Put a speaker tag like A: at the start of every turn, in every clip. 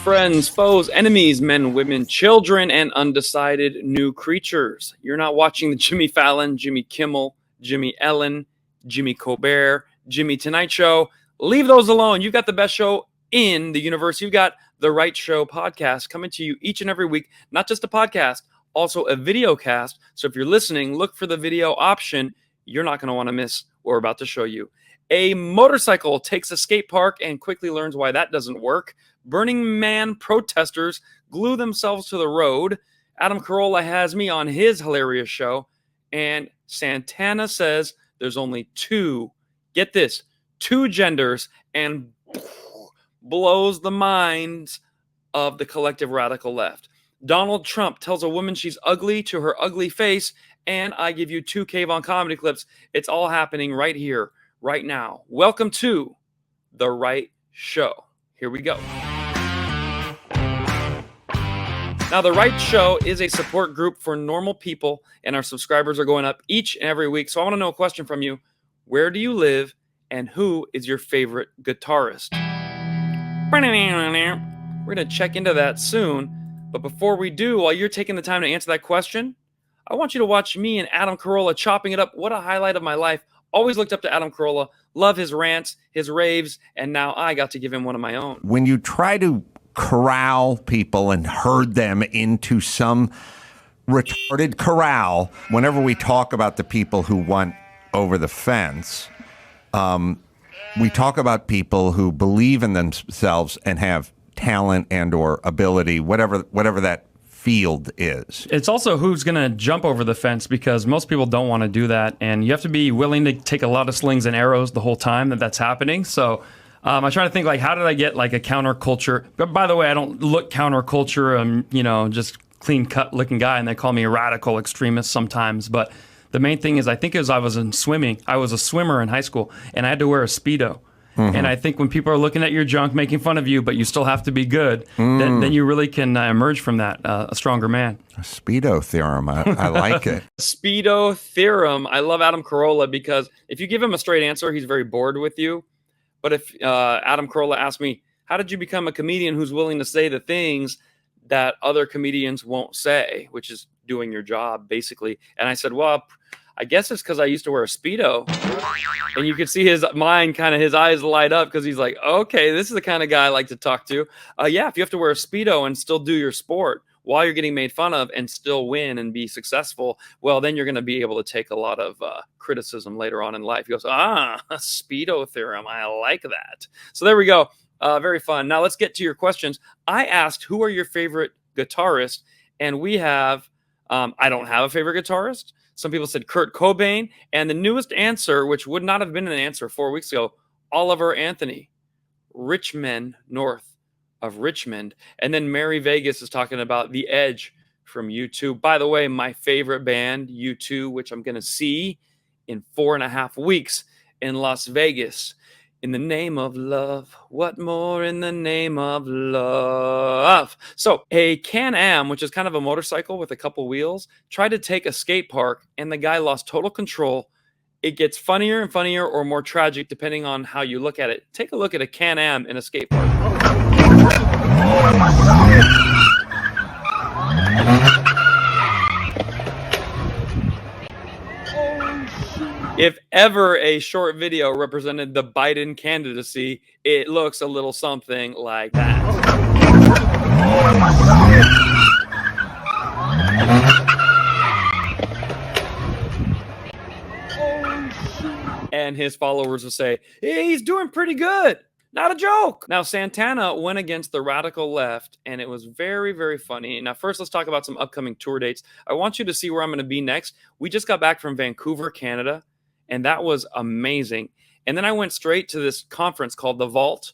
A: Friends, foes, enemies, men, women, children, and undecided new creatures. You're not watching the Jimmy Fallon, Jimmy Kimmel, Jimmy Ellen, Jimmy Colbert, Jimmy Tonight Show. Leave those alone. You've got the best show in the universe. You've got the Right Show podcast coming to you each and every week. Not just a podcast, also a video cast. So if you're listening, look for the video option. You're not going to want to miss what we're about to show you. A motorcycle takes a skate park and quickly learns why that doesn't work. Burning Man protesters glue themselves to the road. Adam Carolla has me on his hilarious show. And Santana says there's only two, get this, two genders, and blows the minds of the collective radical left. Donald Trump tells a woman she's ugly to her ugly face, and I give you two KvonComedy clips. It's all happening right here, right now. Welcome to The Right Show. Here we go. Now, The Right Show is a support group for normal people, and our subscribers are going up each and every week. So I want to know a question from you. Where do you live, and who is your favorite guitarist? We're going to check into that soon. But before we do, while you're taking the time to answer that question, I want you to watch me and Adam Carolla chopping it up. What a highlight of my life. Always looked up to Adam Carolla. Love his rants, his raves, and now I got to give him one of my own.
B: When you try to corral people and herd them into some retarded corral, whenever we talk about the people who went over the fence, we talk about people who believe in themselves and have talent and or ability, whatever that field is. It's also who's going to jump over the fence, because most people don't want to do that, and you have to be willing to take a lot of slings and arrows the whole time that's happening. So I try to think, like, how did I get like a counterculture? But by the way, I don't look counterculture. I'm, just clean cut looking guy, and they call me a radical extremist sometimes. But the main thing is, I think I was in swimming. I was a swimmer in high school, and I had to wear a Speedo. Mm-hmm. And I think when people are looking at your junk, making fun of you, but you still have to be good, then you really can emerge from that a stronger man. A Speedo theorem. I like it.
A: Speedo theorem. I love Adam Carolla because if you give him a straight answer, he's very bored with you. But if Adam Carolla asked me, how did you become a comedian who's willing to say the things that other comedians won't say, which is doing your job, basically. And I said, well, I guess it's because I used to wear a Speedo. And you could see his mind, kind of his eyes light up, because he's like, okay, this is the kind of guy I like to talk to. Yeah, if you have to wear a Speedo and still do your sport while you're getting made fun of and still win and be successful, well, then you're going to be able to take a lot of criticism later on in life. He goes, a Speedo theorem. I like that. So there we go. Very fun. Now let's get to your questions. I asked, who are your favorite guitarists? And we have, I don't have a favorite guitarist. Some people said Kurt Cobain. And the newest answer, which would not have been an answer 4 weeks ago, Oliver Anthony, Richmond, north of Richmond. And then Mary Vegas is talking about The Edge from U2. By the way, my favorite band, U2, which I'm going to see in 4.5 weeks in Las Vegas. In the name of love, what more in the name of love? So a Can-Am, which is kind of a motorcycle with a couple wheels, tried to take a skate park, and the guy lost total control. It gets funnier and funnier, or more tragic, depending on how you look at it. Take a look at a Can-Am in a skate park. If ever a short video represented the Biden candidacy, it looks a little something like that. And his followers will say, hey, he's doing pretty good. Not a joke. Now, Santana went against the radical left, and it was very, very funny. Now, first, let's talk about some upcoming tour dates. I want you to see where I'm going to be next. We just got back from Vancouver, Canada, and that was amazing. And then I went straight to this conference called the Vault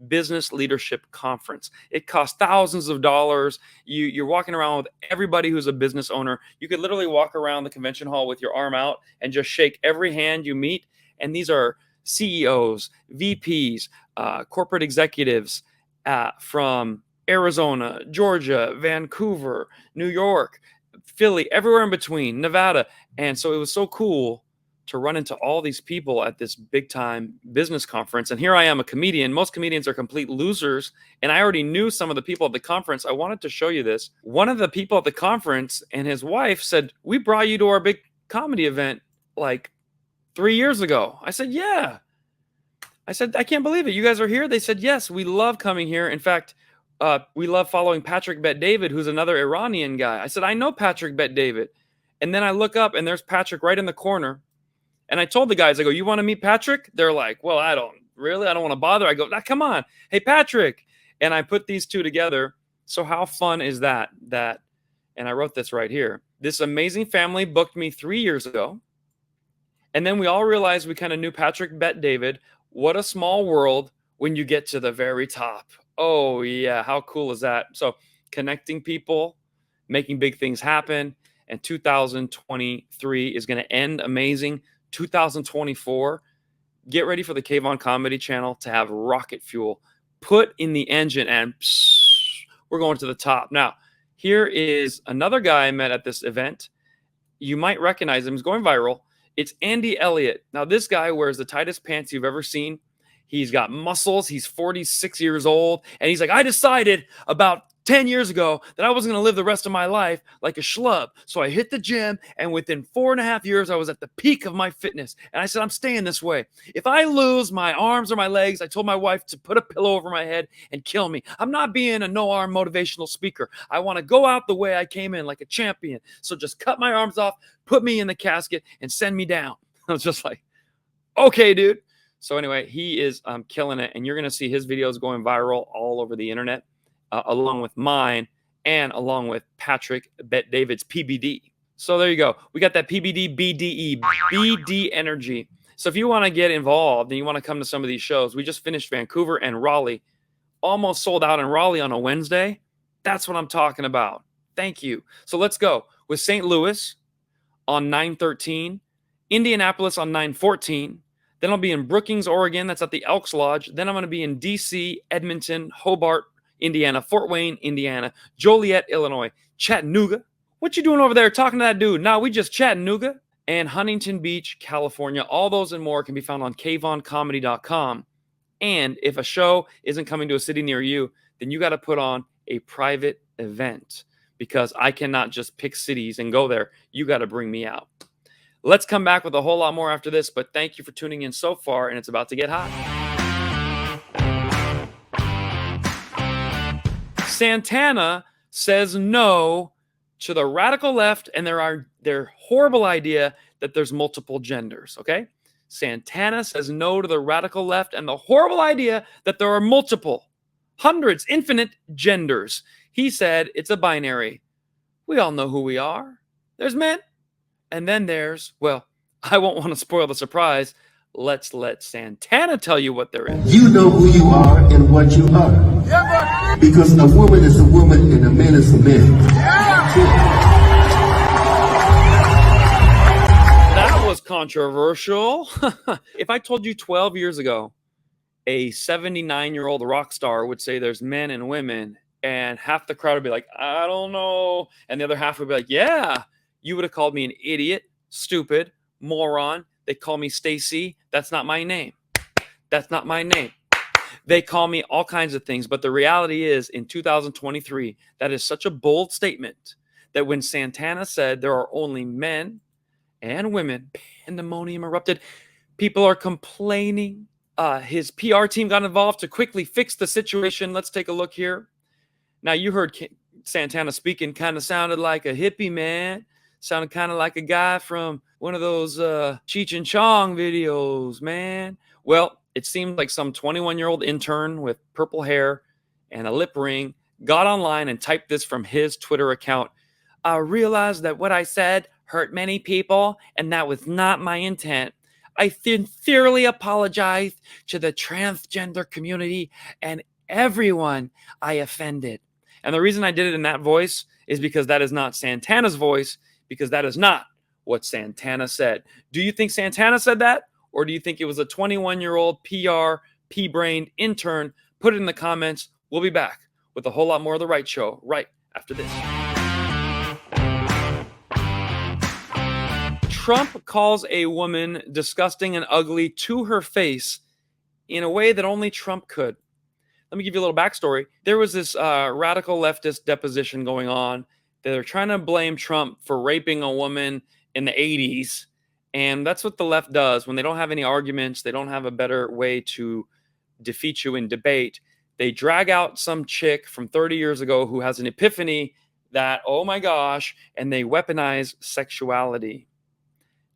A: Business Leadership Conference. It costs thousands of dollars. You're walking around with everybody who's a business owner. You could literally walk around the convention hall with your arm out and just shake every hand you meet. And these are CEOs, VPs, corporate executives from Arizona, Georgia, Vancouver, New York, Philly, everywhere in between, Nevada. And so it was so cool to run into all these people at this big time business conference. And here I am, a comedian. Most comedians are complete losers. And I already knew some of the people at the conference. I wanted to show you this. One of the people at the conference and his wife said, "We brought you to our big comedy event like 3 years ago." I said, "Yeah." I said, "I can't believe it. You guys are here?" They said, "Yes, we love coming here. In fact, we love following Patrick Bet David, who's another Iranian guy." I said, "I know Patrick Bet David." And then I look up and there's Patrick right in the corner. And I told the guys, I go, "You want to meet Patrick?" They're like, "Well, I don't want to bother." I go, "Come on. Hey, Patrick." And I put these two together. So how fun is that? And I wrote this right here. This amazing family booked me 3 years ago. And then we all realized we kind of knew Patrick Bet David. What a small world when you get to the very top. Oh, yeah. How cool is that? So connecting people, making big things happen. And 2023 is going to end amazing. 2024, get ready for the KvonComedy channel to have rocket fuel. Put in the engine and we're going to the top. Now, here is another guy I met at this event. You might recognize him. He's going viral. It's Andy Elliott. Now, this guy wears the tightest pants you've ever seen. He's got muscles. He's 46 years old. And he's like, "I decided about 10 years ago that I wasn't going to live the rest of my life like a schlub. So I hit the gym, and within 4.5 years, I was at the peak of my fitness. And I said, I'm staying this way. If I lose my arms or my legs, I told my wife to put a pillow over my head and kill me. I'm not being a no-arm motivational speaker. I want to go out the way I came in, like a champion. So just cut my arms off, put me in the casket, and send me down." I was just like, okay, dude. So anyway, he is killing it, and you're going to see his videos going viral all over the internet. Along with mine and along with Patrick Bet David's PBD. So there you go. We got that PBD, BDE, BD energy. So if you want to get involved and you want to come to some of these shows, we just finished Vancouver and Raleigh. Almost sold out in Raleigh on a Wednesday. That's what I'm talking about. Thank you. So let's go with St. Louis on 9/13, Indianapolis on 9/14. Then I'll be in Brookings, Oregon. That's at the Elks Lodge. Then I'm going to be in DC, Edmonton, Hobart, Indiana, Fort Wayne, Indiana, Joliet, Illinois, Chattanooga. What you doing over there talking to that dude? Nah, we just Chattanooga. And Huntington Beach, California. All those and more can be found on KvonComedy.com. And if a show isn't coming to a city near you, then you got to put on a private event because I cannot just pick cities and go there. You got to bring me out. Let's come back with a whole lot more after this, but thank you for tuning in so far, and it's about to get hot. Santana says no to the radical left and their horrible idea that there's multiple genders, okay? Santana says no to the radical left and the horrible idea that there are multiple, hundreds, infinite genders. He said it's a binary. We all know who we are. There's men, and then there's, well, I won't want to spoil the surprise. Let's let Santana tell you what there is.
C: You know who you are and what you are. Because a woman is a woman and a man is a man.
A: That was controversial. If I told you 12 years ago, a 79-year-old rock star would say there's men and women, and half the crowd would be like, I don't know. And the other half would be like, yeah, you would have called me an idiot, stupid, moron. They call me Stacy. That's not my name. That's not my name. They call me all kinds of things. But the reality is, in 2023, that is such a bold statement that when Santana said there are only men and women, pandemonium erupted. People are complaining. His PR team got involved to quickly fix the situation. Let's take a look here. Now, you heard Santana speaking, kind of sounded like a hippie, man. Sounded kind of like a guy from one of those Cheech and Chong videos, man. Well, it seemed like some 21-year-old intern with purple hair and a lip ring got online and typed this from his Twitter account. I realized that what I said hurt many people, and that was not my intent. I sincerely apologize to the transgender community and everyone I offended. And the reason I did it in that voice is because that is not Santana's voice, because that is not what Santana said. Do you think Santana said that? Or do you think it was a 21-year-old PR, pea-brained intern? Put it in the comments. We'll be back with a whole lot more of The Right Show right after this. Trump calls a woman disgusting and ugly to her face in a way that only Trump could. Let me give you a little backstory. There was this radical leftist deposition going on. They're trying to blame Trump for raping a woman in the 80s. And that's what the left does. When they don't have any arguments, they don't have a better way to defeat you in debate. They drag out some chick from 30 years ago who has an epiphany that, oh my gosh, and they weaponize sexuality.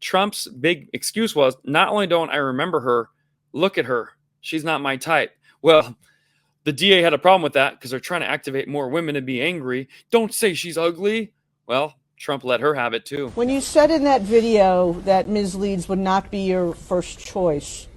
A: Trump's big excuse was, not only don't I remember her, look at her. She's not my type. Well, the DA had a problem with that because they're trying to activate more women to be angry. Don't say she's ugly. Well, Trump let her have it too.
D: When you said in that video that Ms. Leeds would not be your first choice,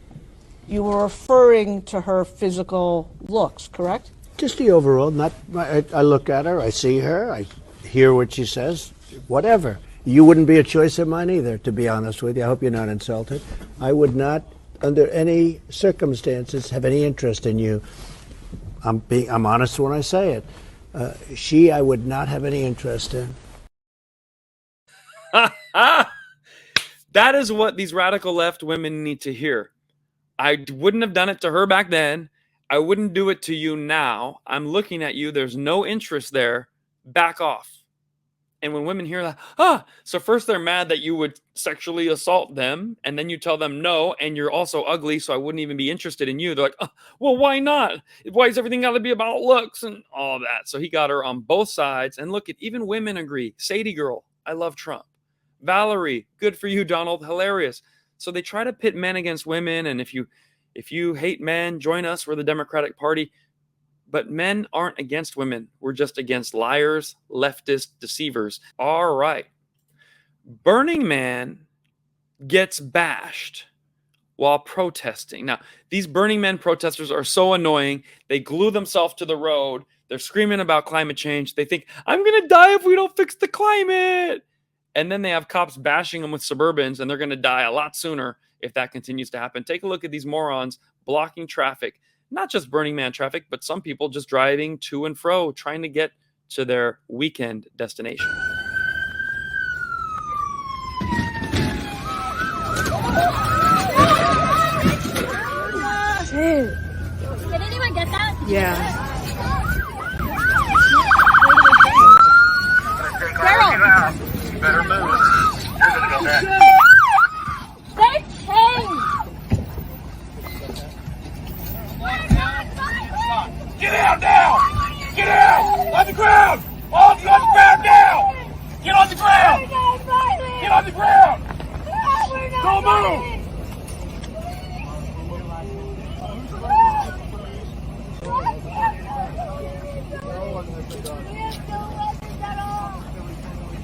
D: you were referring to her physical looks, correct?
E: Just the overall. Not. I look at her, I see her, I hear what she says, whatever. You wouldn't be a choice of mine either, to be honest with you. I hope you're not insulted. I would not, under any circumstances, have any interest in you. I'm honest when I say it. I would not have any interest in.
A: That is what these radical left women need to hear. I wouldn't have done it to her back then. I wouldn't do it to you now. I'm looking at you. There's no interest there. Back off. And when women hear that, so first they're mad that you would sexually assault them, and then you tell them no, and you're also ugly, so I wouldn't even be interested in you. They're like, well, why not? Why is everything got to be about looks and all that? So he got her on both sides. And look, even women agree. Sadie girl, I love Trump. Valerie, good for you, Donald, hilarious. So they try to pit men against women, and if you hate men, join us. We're the Democratic Party. But men aren't against women. We're just against liars, leftist deceivers. All right. Burning Man gets bashed while protesting. Now, these Burning Man protesters are so annoying. They glue themselves to the road. They're screaming about climate change. They think, I'm going to die if we don't fix the climate. And then they have cops bashing them with Suburbans, and they're going to die a lot sooner if that continues to happen. Take a look at these morons blocking traffic. Not just Burning Man traffic, but some people just driving to and fro, trying to get to their weekend destination.
F: Did anyone get that?
D: Yeah.
F: Carol!
G: Better move. You're gonna go back.
F: They changed!
G: Get out now! Get out! On the ground! All of you on the ground now! Get on the ground! Get on the ground! Go move!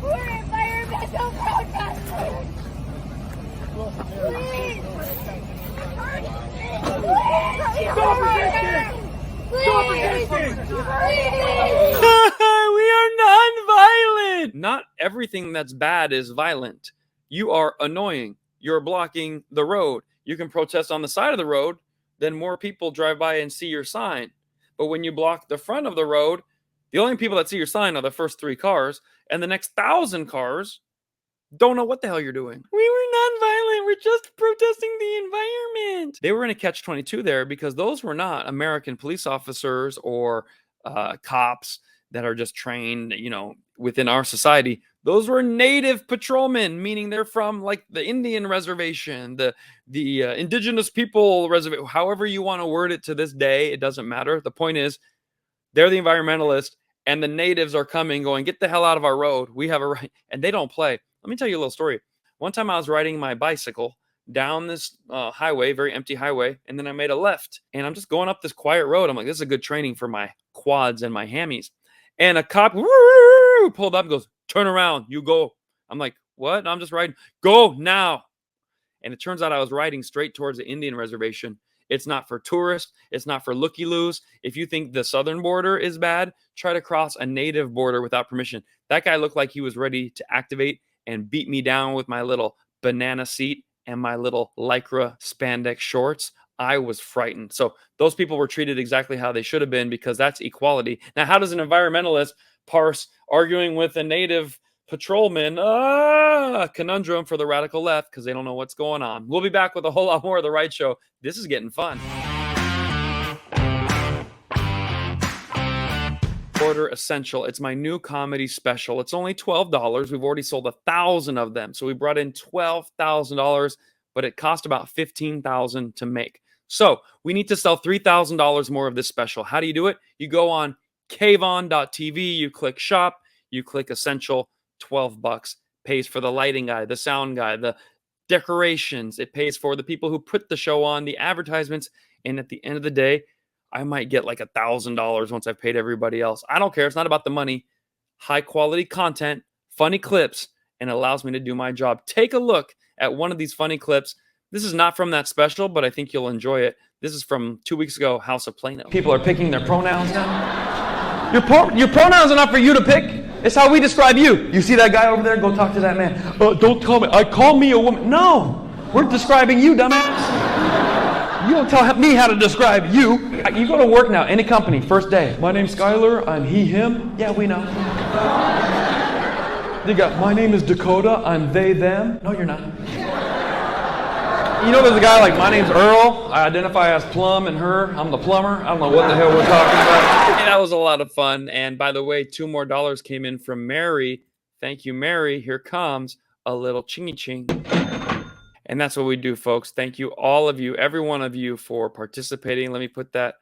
F: We're environmental protesters! Please!
G: Stop resisting! Stop resisting!
A: We are non-violent. Not everything that's bad is violent. You are annoying. You're blocking the road. You can protest on the side of the road, then more people drive by and see your sign. But when you block the front of the road, the only people that see your sign are the first 3 cars, and the next 1,000 cars don't know what the hell you're doing. We were non-violent. We're just protesting the environment. They were in a catch-22 there because those were not American police officers or cops that are just trained, within our society. Those were native patrolmen, meaning they're from like the Indian reservation, the indigenous people reservation, however you want to word it to this day. It doesn't matter. The point is, they're the environmentalists, and the natives are coming going, get the hell out of our road. We have a right. And they don't play. Let me tell you a little story. One time I was riding my bicycle down this highway, very empty highway, and then I made a left. And I'm just going up this quiet road. I'm like, this is a good training for my quads and my hammies. And a cop pulled up and goes, turn around, you go. I'm like, what? No, I'm just riding. Go now. And it turns out I was riding straight towards the Indian reservation. It's not for tourists. It's not for looky-loos. If you think the southern border is bad, try to cross a native border without permission. That guy looked like he was ready to activate and beat me down with my little banana seat and my little lycra spandex shorts. I was frightened. So those people were treated exactly how they should have been because that's equality. Now, how does an environmentalist parse arguing with a native patrolman conundrum for the radical left because they don't know what's going on. We'll be back with a whole lot more of The Right Show. This is getting fun. Order Essential. It's my new comedy special. It's only $12. We've already sold 1,000 of them. So we brought in $12,000, but it cost about $15,000 to make. So we need to sell $3,000 more of this special. How do you do it? You go on KvonTV, you click shop, you click Essential, $12. Pays for the lighting guy, the sound guy, the decorations. It pays for the people who put the show on, the advertisements. And at the end of the day, I might get like $1,000 once I've paid everybody else. I don't care. It's not about the money. High quality content, funny clips, and it allows me to do my job. Take a look at one of these funny clips. This is not from that special, but I think you'll enjoy it. This is from 2 weeks ago, House of Plano.
H: People are picking their pronouns now. Your pronouns are not for you to pick. It's how we describe you. You see that guy over there? Go talk to that man. Don't call me. Call me a woman. No, we're describing you, dumbass. You don't tell me how to describe you. You go to work now, any company, first day. My name's Skyler, I'm he, him. Yeah, we know. They got, my name is Dakota, I'm they, them. No, you're not. You know there's a guy like, my name's Earl, I identify as Plum and her, I'm the plumber. I don't know what the hell we're talking about.
A: Hey, that was a lot of fun. And by the way, $2 more came in from Mary. Thank you, Mary. Here comes a little chingy ching. And that's what we do, folks. Thank you, all of you, every one of you, for participating. Let me put that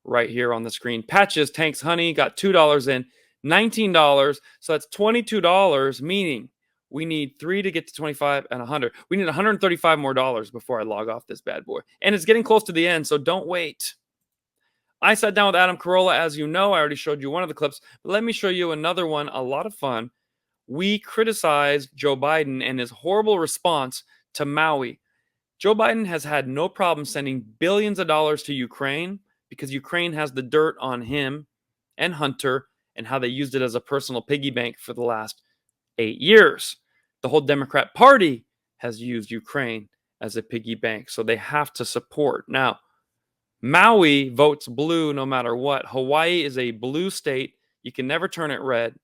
A: right here on the screen. Patches, Tanks, Honey got $2 in, $19. So that's $22, meaning we need 3 to get to 25 and 100. We need $135 more before I log off this bad boy. And it's getting close to the end, so don't wait. I sat down with Adam Carolla. As you know, I already showed you one of the clips, but let me show you another one. A lot of fun. We criticized Joe Biden and his horrible response to Maui. Joe Biden has had no problem sending billions of dollars to Ukraine because Ukraine has the dirt on him and Hunter and how they used it as a personal piggy bank for the last 8 years. The whole Democrat Party has used Ukraine as a piggy bank, so they have to support. Now, Maui votes blue no matter what. Hawaii is a blue state. You can never turn it red.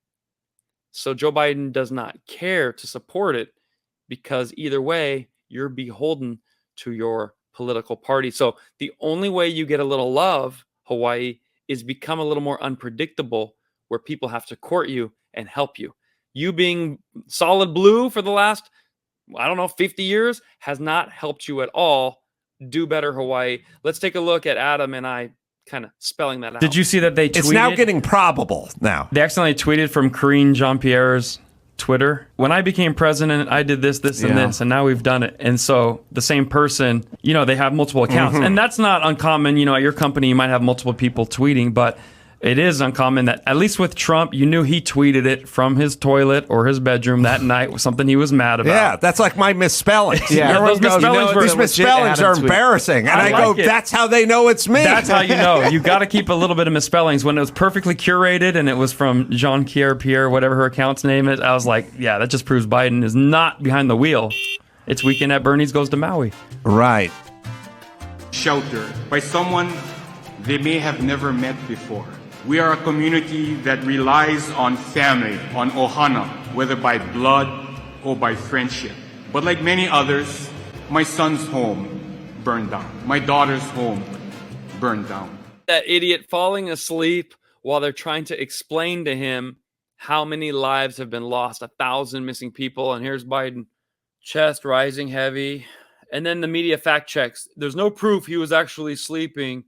A: So Joe Biden does not care to support it, because either way, you're beholden to your political party. So the only way you get a little love, Hawaii, is become a little more unpredictable, where people have to court you and help you. You being solid blue for the last, 50 years has not helped you at all. Do better, Hawaii. Let's take a look at Adam and I kind of spelling that out.
I: Did you see that they tweeted?
B: It's now getting probable now.
I: They accidentally tweeted from Karine Jean-Pierre's Twitter. When I became president, I did this, and this, and now we've done it. And so the same person, they have multiple accounts. And that's not uncommon. At your company, you might have multiple people tweeting, but it is uncommon that, at least with Trump, you knew he tweeted it from his toilet or his bedroom that night with something he was mad about.
B: Yeah, that's like my misspellings.
I: Yeah,
B: everyone
I: those misspellings
B: these misspellings are embarrassing. And I go, that's how they know it's me.
I: That's how you know. You got to keep a little bit of misspellings. When it was perfectly curated and it was from Jean-Pierre, whatever her account's name is, I was like, yeah, that just proves Biden is not behind the wheel. It's Weekend at Bernie's goes to Maui.
B: Right.
J: Sheltered by someone they may have never met before. We are a community that relies on family, on ohana, whether by blood or by friendship. But like many others, my son's home burned down. My daughter's home burned down.
A: That idiot falling asleep while they're trying to explain to him how many lives have been lost, 1,000 missing people. And here's Biden, chest rising heavy. And then the media fact checks. There's no proof he was actually sleeping.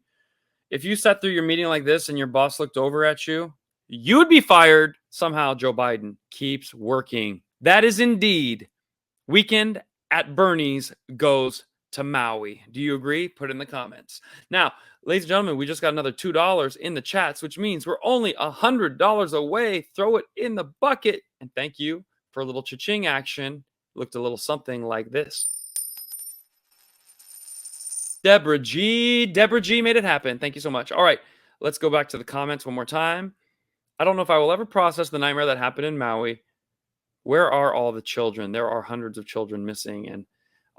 A: If you sat through your meeting like this and your boss looked over at you, you would be fired. Somehow Joe Biden keeps working. That is indeed Weekend at Bernie's goes to Maui. Do you agree? Put it in the comments. Now, ladies and gentlemen, we just got another $2 in the chats, which means we're only $100 away. Throw it in the bucket. And thank you for a little cha-ching action. Looked a little something like this. Deborah G made it happen. Thank you so much. All right, let's go back to the comments one more time. I don't know if I will ever process the nightmare that happened in Maui. Where are all the children? There are hundreds of children missing, and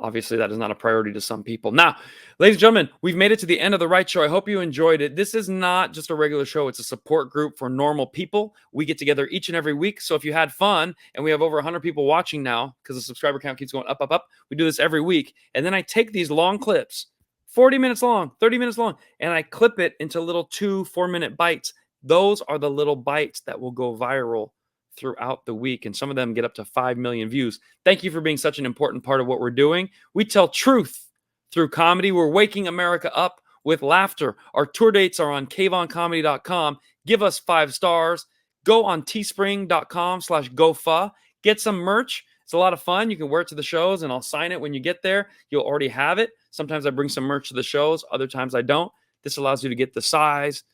A: Obviously, that is not a priority to some people. Now, ladies and gentlemen, we've made it to the end of The Right Show. I hope you enjoyed it. This is not just a regular show. It's a support group for normal people. We get together each and every week. So if you had fun, and we have over 100 people watching now because the subscriber count keeps going up, up, up. We do this every week. And then I take these long clips, 40 minutes long, 30 minutes long, and I clip it into little 2-4 minute bites. Those are the little bites that will go viral throughout the week, and some of them get up to 5 million views. Thank you for being such an important part of what we're doing. We tell truth through comedy. We're waking America up with laughter. Our tour dates are on KvonComedy.com. Give us 5 stars. Go on teespring.com/gofa. Get some merch. It's a lot of fun. You can wear it to the shows, and I'll sign it when you get there. You'll already have it. Sometimes I bring some merch to the shows. Other times I don't. This allows you to get the size,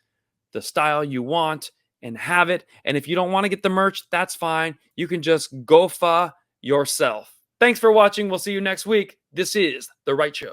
A: the style you want, and have it. And if you don't want to get the merch, that's fine. You can just GoFa yourself. Thanks for watching. We'll see you next week. This is The Right Show.